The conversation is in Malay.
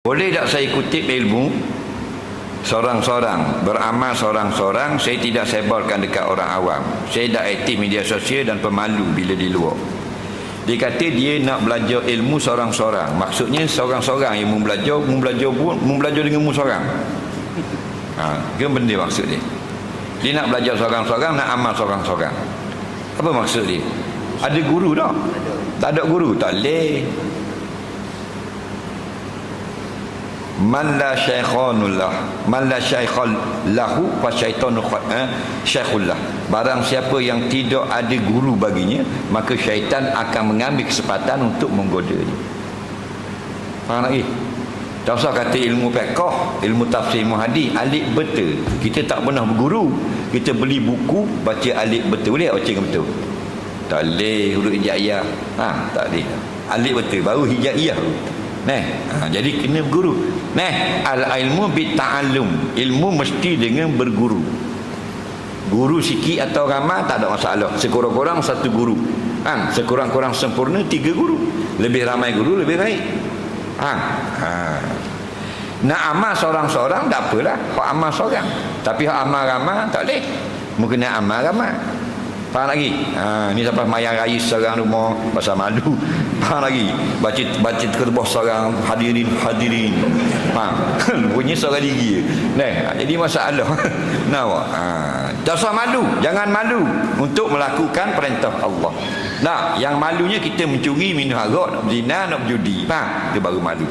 Boleh tak saya kutip ilmu seorang-seorang, beramal seorang-seorang, saya tidak sebarkan dekat orang awam. Saya dah aktif media sosial dan pemalu bila di luar. Dia kata dia nak belajar ilmu seorang-seorang. Maksudnya seorang-seorang yang mau belajar dengan mu seorang. Ke benda maksud dia? Dia nak belajar seorang-seorang, nak amal seorang-seorang. Apa maksud dia? Ada guru tak? Tak ada guru, tak boleh. Man la syaikhanullah, man la syaikhal lahu fa syaitanu syaikhullah. Barang siapa yang tidak ada guru baginya, maka syaitan akan mengambil kesempatan untuk menggodanya. Faham lagi? Tak usah kata ilmu fiqh, ilmu tafsir, ilmu hadis, alif betul. Kita tak pernah berguru. Kita beli buku, baca alif betul. Boleh baca dengan betul? Tak boleh huruf hijaiyah. Tak boleh. Alif betul, baru hijaiyah. Jadi kena berguru. Al-ilmu bita'allum. Ilmu mesti dengan berguru. Guru sikit atau ramai tak ada masalah. Sekurang-kurang satu guru. Sekurang-kurang sempurna 3 guru. Lebih ramai guru lebih baik. Nak amal seorang-seorang tak apalah. Hak amal seorang. Tapi hak amal ramai tak boleh. Mungkin nak amal ramai. Faham lagi? Ni sampai mayang raya seorang rumah pasal malu. Faham lagi? Baca kerbah seorang hadirin. Faham? Bunyi seorang diri. Jadi masalah. Tak usah malu. Jangan malu untuk melakukan perintah Allah. Yang malunya kita mencuri, minum arak, nak berzina, nak berjudi. Faham? Itu baru malu.